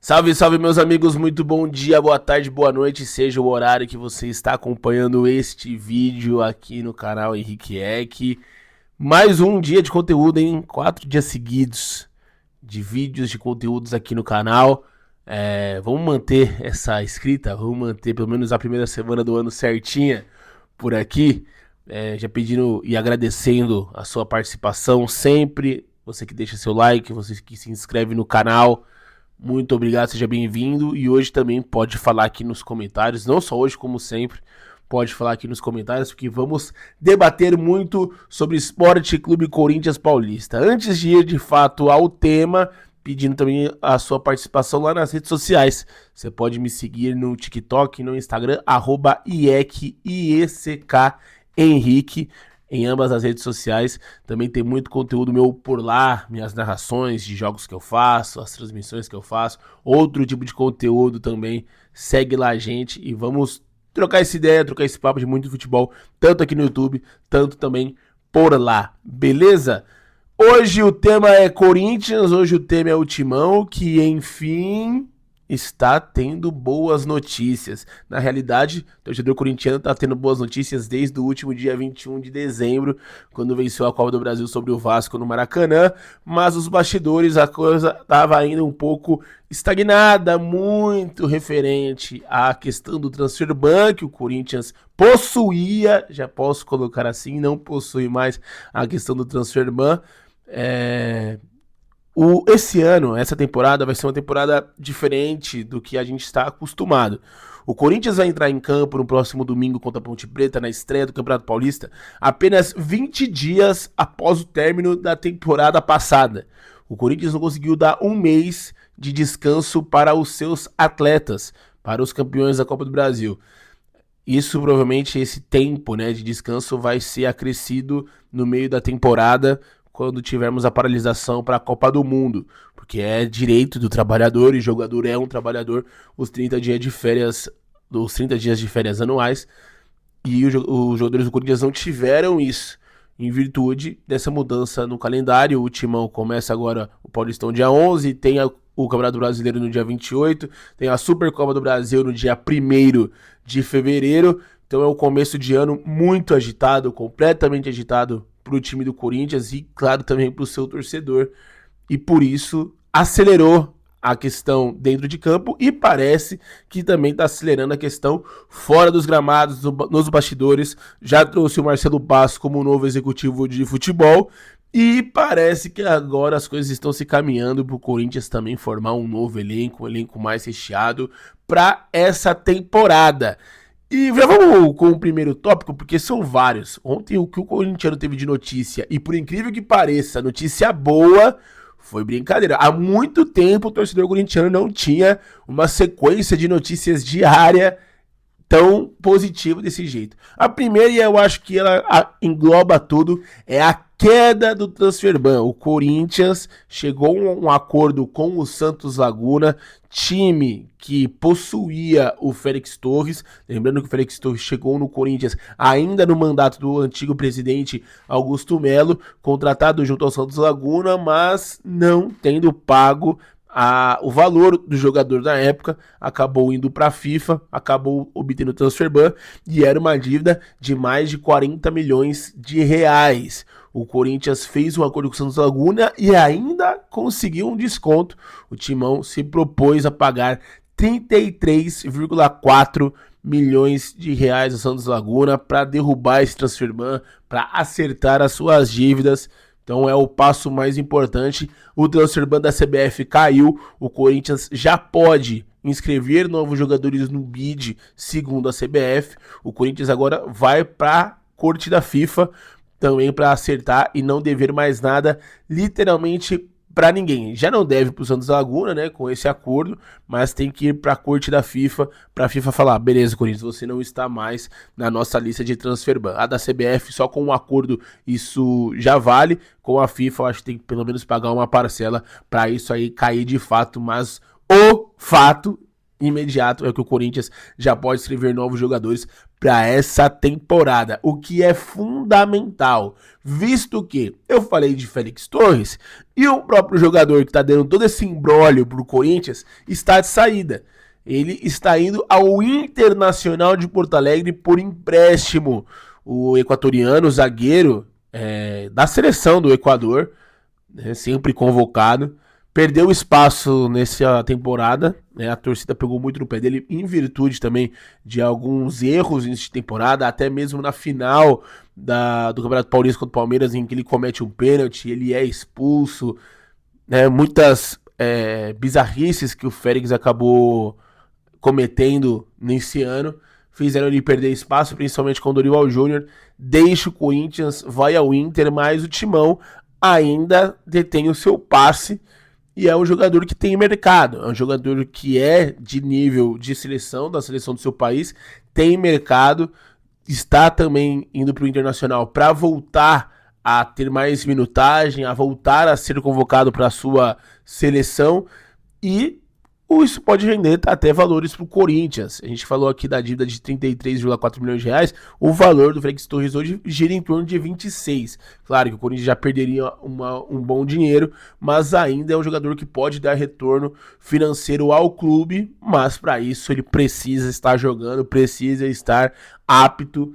Salve, salve, meus amigos, muito bom dia, boa tarde, boa noite, seja o horário que você está acompanhando este vídeo aqui no canal Henrique Eck. Mais um dia de conteúdo, em 4 dias seguidos de vídeos, de conteúdos aqui no canal. Vamos manter essa escrita, vamos manter pelo menos a primeira semana do ano certinha por aqui. Já pedindo e agradecendo a sua participação sempre, você que deixa seu like, você que se inscreve no canal. Muito obrigado, seja bem-vindo. E hoje também pode falar aqui nos comentários, não só hoje, como sempre, pode falar aqui nos comentários, porque vamos debater muito sobre Esporte Clube Corinthians Paulista. Antes de ir de fato ao tema, pedindo também a sua participação lá nas redes sociais. Você pode me seguir no TikTok e no Instagram, @IECK em ambas as redes sociais. Também tem muito conteúdo meu por lá, minhas narrações de jogos que eu faço, as transmissões que eu faço, outro tipo de conteúdo também. Segue lá a gente e vamos trocar essa ideia, trocar esse papo de muito futebol, tanto aqui no YouTube, tanto também por lá, beleza? Hoje o tema é Corinthians, hoje o tema é o Timão, que enfim está tendo boas notícias. Na realidade, o torcedor corintiano está tendo boas notícias desde o último dia 21 de dezembro, quando venceu a Copa do Brasil sobre o Vasco no Maracanã, mas os bastidores, a coisa estava ainda um pouco estagnada, muito referente à questão do transfer que o Corinthians possuía, já posso colocar assim, não possui mais a questão do transfer esse ano, essa temporada, vai ser uma temporada diferente do que a gente está acostumado. O Corinthians vai entrar em campo no próximo domingo contra a Ponte Preta, na estreia do Campeonato Paulista, apenas 20 dias após o término da temporada passada. O Corinthians não conseguiu dar um mês de descanso para os seus atletas, para os campeões da Copa do Brasil. Isso provavelmente, esse tempo, de descanso vai ser acrescido no meio da temporada, quando tivermos a paralisação para a Copa do Mundo, porque é direito do trabalhador, e jogador é um trabalhador, os 30 dias de férias anuais, e os jogadores do Corinthians não tiveram isso, em virtude dessa mudança no calendário. O Timão começa agora o Paulistão dia 11, tem o Campeonato Brasileiro no dia 28, tem a Supercopa do Brasil no dia 1º de fevereiro, então é um começo de ano muito agitado, completamente agitado, para o time do Corinthians e, claro, também para o seu torcedor. E por isso acelerou a questão dentro de campo e parece que também está acelerando a questão fora dos gramados, nos bastidores. Já trouxe o Marcelo Basso como novo executivo de futebol e parece que agora as coisas estão se caminhando para o Corinthians também formar um novo elenco, um elenco mais recheado para essa temporada. E já vamos com o primeiro tópico, porque são vários. Ontem o que o corintiano teve de notícia, e por incrível que pareça, notícia boa, foi brincadeira. Há muito tempo o torcedor corintiano não tinha uma sequência de notícias diária tão positiva desse jeito. A primeira, e eu acho que ela engloba tudo, é a queda do transfer. O Corinthians chegou a um acordo com o Santos Laguna, time que possuía o Félix Torres. Lembrando que o Félix Torres chegou no Corinthians ainda no mandato do antigo presidente Augusto Melo, contratado junto ao Santos Laguna, mas não tendo pago o valor do jogador na época, acabou indo para a FIFA, acabou obtendo o transfer e era uma dívida de mais de 40 milhões de reais. O Corinthians fez um acordo com o Santos Laguna e ainda conseguiu um desconto. O Timão se propôs a pagar 33,4 milhões de reais ao Santos Laguna para derrubar esse transfer para acertar as suas dívidas. Então é o passo mais importante. O transfer da CBF caiu, o Corinthians já pode inscrever novos jogadores no bid, segundo a CBF. O Corinthians agora vai para a corte da FIFA também para acertar e não dever mais nada, literalmente, para ninguém. Já não deve para o Santos Laguna, com esse acordo, mas tem que ir para a corte da FIFA, para a FIFA falar: beleza, Corinthians, você não está mais na nossa lista de transfer ban. A da CBF, só com um acordo, isso já vale. Com a FIFA, eu acho que tem que pelo menos pagar uma parcela para isso aí cair de fato, mas o fato, imediato é que o Corinthians já pode escrever novos jogadores para essa temporada, o que é fundamental, visto que eu falei de Félix Torres e o próprio jogador que está dando todo esse imbróglio pro Corinthians está de saída. Ele está indo ao Internacional de Porto Alegre por empréstimo. O equatoriano, o zagueiro da seleção do Equador, né, sempre convocado, perdeu espaço nessa temporada, né, a torcida pegou muito no pé dele em virtude também de alguns erros nessa temporada, até mesmo na final do Campeonato Paulista contra o Palmeiras, em que ele comete um pênalti, ele é expulso, né, muitas bizarrices que o Félix acabou cometendo nesse ano, fizeram ele perder espaço, principalmente com o Dorival Júnior. Deixa o Corinthians, vai ao Inter, mas o Timão ainda detém o seu passe e é um jogador que tem mercado, é um jogador que é de nível de seleção, da seleção do seu país, tem mercado, está também indo para o Internacional para voltar a ter mais minutagem, a voltar a ser convocado para a sua seleção, e isso pode render até valores para o Corinthians. A gente falou aqui da dívida de 33,4 milhões de reais. O valor do Félix Torres hoje gira em torno de 26. Claro que o Corinthians já perderia um bom dinheiro, mas ainda é um jogador que pode dar retorno financeiro ao clube, mas para isso ele precisa estar jogando, precisa estar apto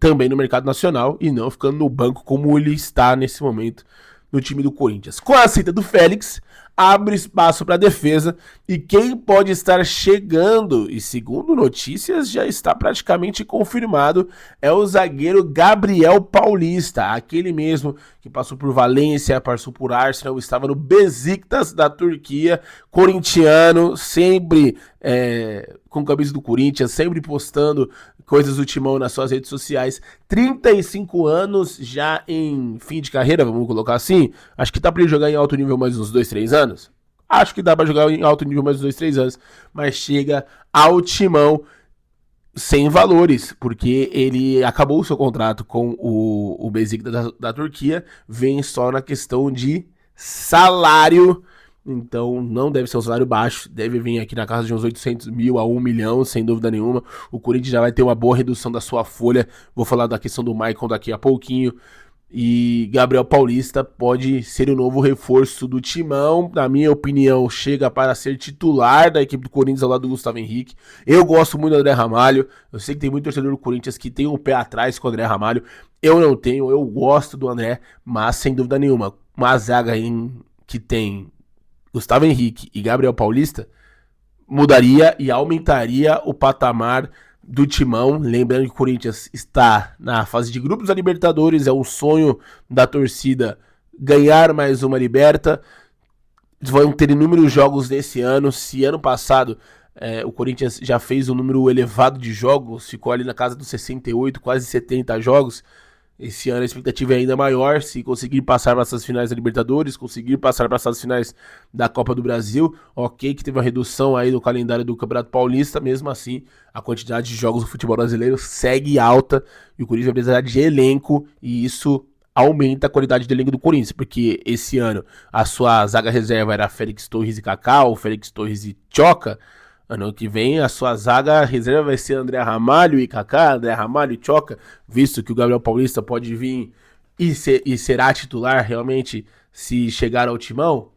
também no mercado nacional e não ficando no banco como ele está nesse momento no time do Corinthians. Com a saída do Félix, abre espaço para a defesa, e quem pode estar chegando, e segundo notícias já está praticamente confirmado, é o zagueiro Gabriel Paulista, aquele mesmo que passou por Valência, passou por Arsenal, estava no Besiktas da Turquia, corintiano, sempre com camisa do Corinthians, sempre postando coisas do Timão nas suas redes sociais, 35 anos já em fim de carreira, vamos colocar assim. Acho que dá pra ele jogar em alto nível mais uns 2, 3 anos. Acho que dá pra jogar em alto nível mais uns 2, 3 anos, mas chega ao Timão sem valores, porque ele acabou o seu contrato com o Besiktas da Turquia, vem só na questão de salário. Então não deve ser um salário baixo, deve vir aqui na casa de uns 800 mil a 1 milhão, sem dúvida nenhuma. O Corinthians já vai ter uma boa redução da sua folha, vou falar da questão do Maicon daqui a pouquinho. E Gabriel Paulista pode ser o novo reforço do Timão, na minha opinião chega para ser titular da equipe do Corinthians ao lado do Gustavo Henrique. Eu gosto muito do André Ramalho, eu sei que tem muito torcedor do Corinthians que tem um pé atrás com o André Ramalho, eu não tenho, eu gosto do André, mas sem dúvida nenhuma, uma zaga que tem Gustavo Henrique e Gabriel Paulista mudaria e aumentaria o patamar do Timão. Lembrando que o Corinthians está na fase de grupos da Libertadores, é um sonho da torcida ganhar mais uma Liberta. Vão ter inúmeros jogos nesse ano. Se ano passado o Corinthians já fez um número elevado de jogos, ficou ali na casa dos 68, quase 70 jogos, esse ano a expectativa é ainda maior. Se conseguir passar para essas finais da Libertadores, conseguir passar para essas finais da Copa do Brasil, ok, que teve uma redução aí no calendário do Campeonato Paulista, mesmo assim a quantidade de jogos do futebol brasileiro segue alta e o Corinthians vai precisar de elenco, e isso aumenta a qualidade do elenco do Corinthians, porque esse ano a sua zaga reserva era Félix Torres e Kaká, ou Félix Torres e Tchoca. Ano que vem a sua zaga reserva vai ser André Ramalho e Kaká, André Ramalho e Tchoca, visto que o Gabriel Paulista pode vir e será titular realmente se chegar ao Timão.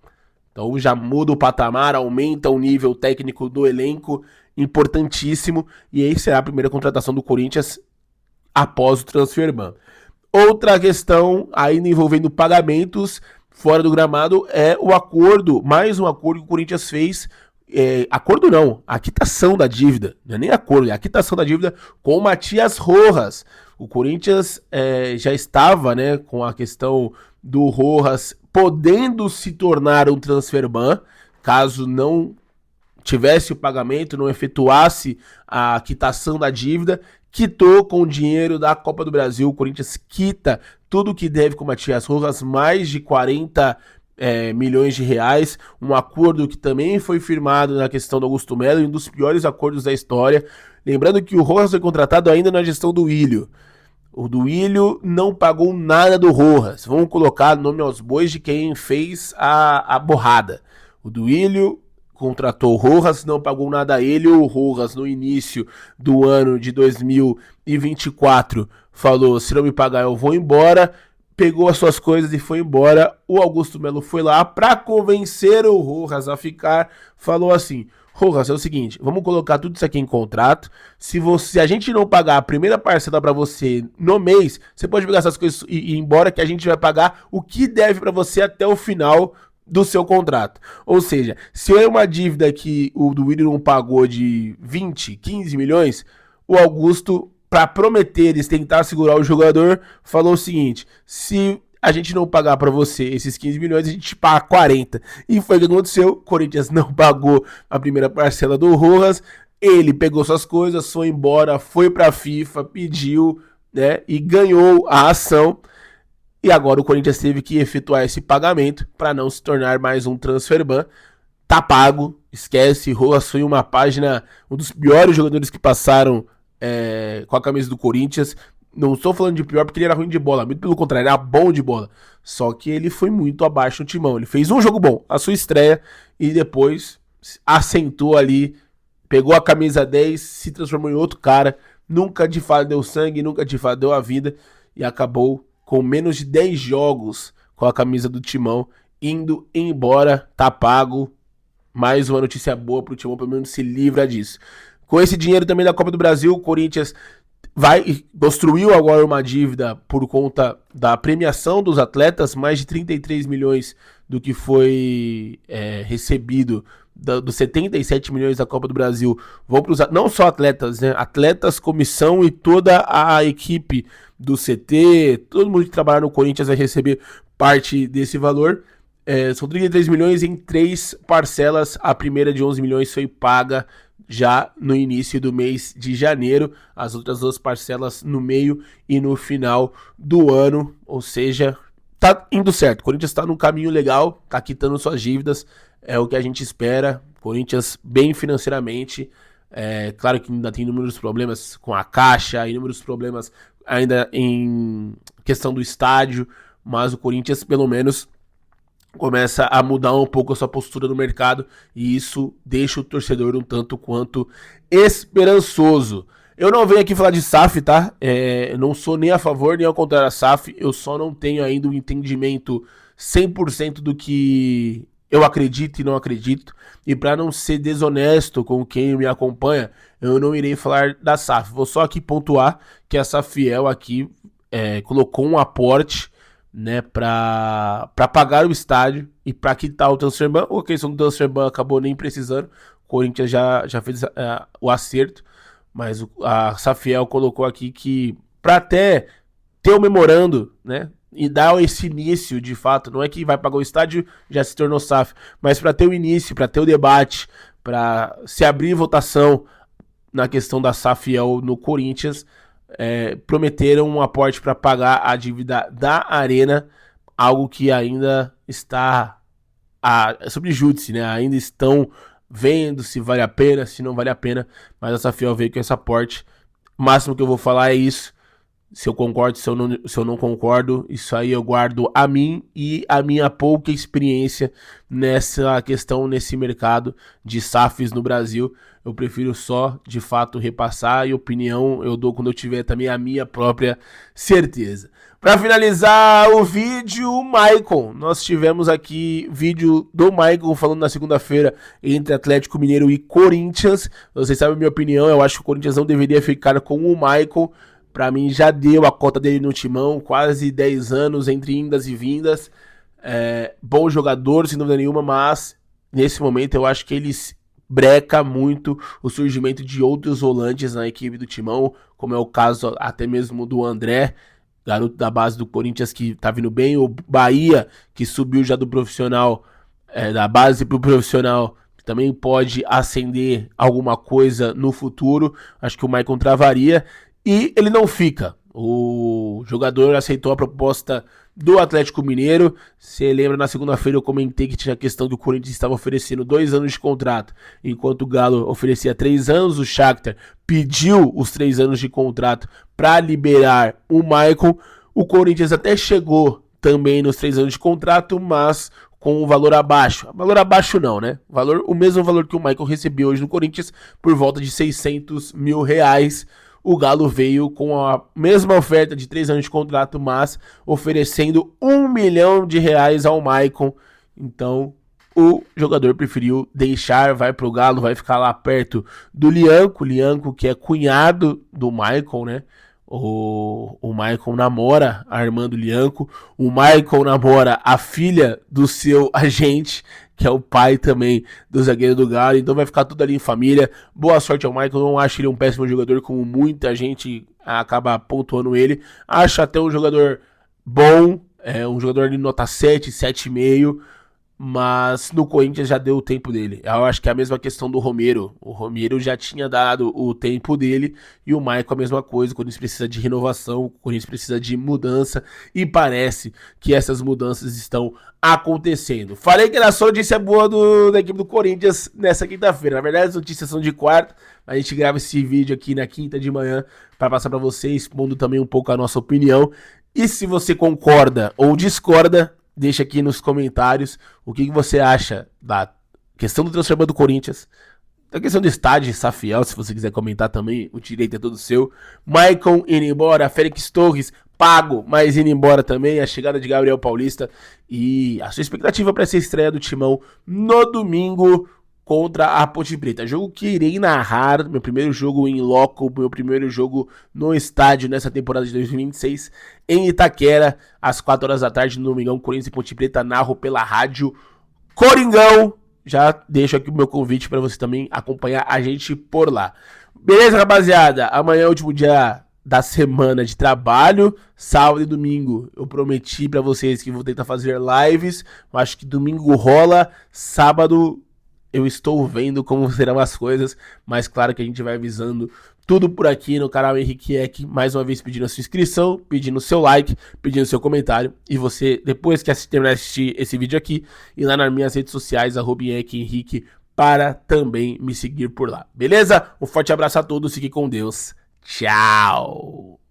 Então já muda o patamar, aumenta o nível técnico do elenco, importantíssimo, e aí será a primeira contratação do Corinthians após o transferban. Outra questão ainda envolvendo pagamentos fora do gramado é o acordo, mais um acordo que o Corinthians fez. Acordo não, a quitação da dívida, não é nem acordo, é a quitação da dívida com o Matias Rojas. O Corinthians já estava, né, com a questão do Rojas podendo se tornar um transferban, caso não tivesse o pagamento, não efetuasse a quitação da dívida. Quitou com o dinheiro da Copa do Brasil, o Corinthians quita tudo que deve com o Matias Rojas, mais de 40 milhões de reais, um acordo que também foi firmado na questão do Augusto Melo, um dos piores acordos da história. Lembrando que o Rojas foi contratado ainda na gestão do Willio. O do Willio não pagou nada do Rojas. Vamos colocar nome aos bois de quem fez a borrada. O do Willio contratou o Rojas, não pagou nada a ele. O Rojas, no início do ano de 2024, falou: se não me pagar, eu vou embora. Pegou as suas coisas e foi embora. O Augusto Melo foi lá para convencer o Rojas a ficar. Falou assim: Rojas, é o seguinte, vamos colocar tudo isso aqui em contrato. Se a gente não pagar a primeira parcela para você no mês, você pode pegar essas coisas e ir embora, que a gente vai pagar o que deve para você até o final do seu contrato. Ou seja, se é uma dívida que o do Willian não pagou de 20, 15 milhões, o Augusto, para prometer eles tentar segurar o jogador, falou o seguinte: se a gente não pagar para você esses 15 milhões, a gente paga 40. E foi o que aconteceu. O Corinthians não pagou a primeira parcela do Rojas, ele pegou suas coisas, foi embora, foi para a FIFA, pediu, né, e ganhou a ação. E agora o Corinthians teve que efetuar esse pagamento para não se tornar mais um transfer ban. Tá pago, esquece. Rojas foi uma página, um dos piores jogadores que passaram com a camisa do Corinthians. Não estou falando de pior porque ele era ruim de bola, muito pelo contrário, era bom de bola. Só que ele foi muito abaixo no timão. Ele fez um jogo bom, a sua estreia, e depois assentou ali, pegou a camisa 10, se transformou em outro cara. Nunca de fato deu sangue, nunca de fato deu a vida, e acabou com menos de 10 jogos com a camisa do Timão, indo embora. Tá pago. Mais uma notícia boa pro Timão, pelo menos se livra disso. Com esse dinheiro também da Copa do Brasil, o Corinthians construiu agora uma dívida por conta da premiação dos atletas, mais de 33 milhões do que foi recebido dos 77 milhões da Copa do Brasil, vão para os não só atletas, né? Atletas, comissão e toda a equipe do CT, todo mundo que trabalha no Corinthians vai receber parte desse valor. São 33 milhões em 3 parcelas. A primeira de 11 milhões foi paga já no início do mês de janeiro, as outras 2 parcelas no meio e no final do ano, ou seja, tá indo certo. O Corinthians tá num caminho legal, tá quitando suas dívidas, é o que a gente espera. Corinthians bem financeiramente, claro que ainda tem inúmeros problemas com a caixa, inúmeros problemas ainda em questão do estádio, mas o Corinthians pelo menos começa a mudar um pouco a sua postura no mercado, e isso deixa o torcedor um tanto quanto esperançoso. Eu não venho aqui falar de SAF, tá? Eu não sou nem a favor nem ao contrário da SAF, eu só não tenho ainda um entendimento 100% do que eu acredito e não acredito, e para não ser desonesto com quem me acompanha, eu não irei falar da SAF. Vou só aqui pontuar que a Safiel aqui colocou um aporte, né, para pagar o estádio e para quitar o transfer ban. A questão do transfer ban acabou nem precisando, o Corinthians já fez o acerto, mas a Safiel colocou aqui que para até ter o memorando, né, e dar esse início de fato, não é que vai pagar o estádio já se tornou SAF, mas para ter o início, para ter o debate, para se abrir votação na questão da Safiel no Corinthians, prometeram um aporte para pagar a dívida da Arena, algo que ainda está sob júdice, né? Ainda estão vendo se vale a pena, se não vale a pena, mas a Safiel veio com esse aporte. O máximo que eu vou falar é isso. Se eu concordo, se eu não concordo, isso aí eu guardo a mim e a minha pouca experiência nessa questão, nesse mercado de SAFs no Brasil. Eu prefiro só, de fato, repassar, e opinião eu dou quando eu tiver também a minha própria certeza. Para finalizar o vídeo, o Maicon. Nós tivemos aqui vídeo do Maicon falando na segunda-feira entre Atlético Mineiro e Corinthians. Vocês sabem a minha opinião, eu acho que o Corinthians não deveria ficar com o Maicon. Pra mim já deu a cota dele no Timão, quase 10 anos entre indas e vindas. Bom jogador, sem dúvida nenhuma, mas nesse momento eu acho que ele breca muito o surgimento de outros volantes na equipe do Timão, como é o caso até mesmo do André, garoto da base do Corinthians que tá vindo bem, o Bahia, que subiu já do profissional, da base pro profissional, que também pode acender alguma coisa no futuro. Acho que o Maicon travaria. E ele não fica. O jogador aceitou a proposta do Atlético Mineiro. Você lembra, na segunda-feira eu comentei que tinha a questão que o Corinthians estava oferecendo 2 anos de contrato, enquanto o Galo oferecia 3 anos. O Shakhtar pediu os 3 anos de contrato para liberar o Maicon. O Corinthians até chegou também nos 3 anos de contrato, mas o com o valor abaixo. Valor abaixo não, né? O mesmo valor que o Michael recebeu hoje no Corinthians, por volta de R$600 mil. O Galo veio com a mesma oferta de 3 anos de contrato, mas oferecendo R$1 milhão ao Maicon. Então, o jogador preferiu deixar, vai pro Galo, vai ficar lá perto do Lianco, que é cunhado do Maicon, né? O Maicon namora a irmã do Lianco, o Maicon namora a filha do seu agente, que é o pai também do zagueiro do Galo, então vai ficar tudo ali em família. Boa sorte ao Maicon, não acho ele um péssimo jogador, como muita gente acaba pontuando ele. Acho até um jogador bom, um jogador de nota 7, 7,5, mas no Corinthians já deu o tempo dele. Eu acho que é a mesma questão do Romero. O Romero já tinha dado o tempo dele e o Maicon a mesma coisa. O Corinthians precisa de renovação, o Corinthians precisa de mudança e parece que essas mudanças estão acontecendo. Falei que era só notícia boa da equipe do Corinthians nessa quinta-feira. Na verdade, as notícias são de quarta, mas a gente grava esse vídeo aqui na quinta de manhã para passar para vocês, expondo também um pouco a nossa opinião. E se você concorda ou discorda, deixa aqui nos comentários o que você acha da questão do transfer do Corinthians, da questão do estádio Safiel, se você quiser comentar também, o direito é todo seu. Maicon indo embora, Félix Torres pago, mas indo embora também, a chegada de Gabriel Paulista e a sua expectativa para essa estreia do Timão no domingo contra a Ponte Preta. Jogo que irei narrar, meu primeiro jogo em loco, meu primeiro jogo no estádio nessa temporada de 2026, em Itaquera, às 4 horas da tarde, no domingão, Corinthians e Ponte Preta, narro pela rádio Coringão. Já deixo aqui o meu convite para você também acompanhar a gente por lá. Beleza, rapaziada? Amanhã é o último dia da semana de trabalho, sábado e domingo. Eu prometi para vocês que vou tentar fazer lives, eu acho que domingo rola, sábado eu estou vendo como serão as coisas, mas claro que a gente vai avisando tudo por aqui no canal Henrique Eck, mais uma vez pedindo a sua inscrição, pedindo o seu like, pedindo o seu comentário, e você, depois que terminar de assistir esse vídeo aqui, ir lá nas minhas redes sociais, @Henrique, para também me seguir por lá, beleza? Um forte abraço a todos, fique com Deus, tchau!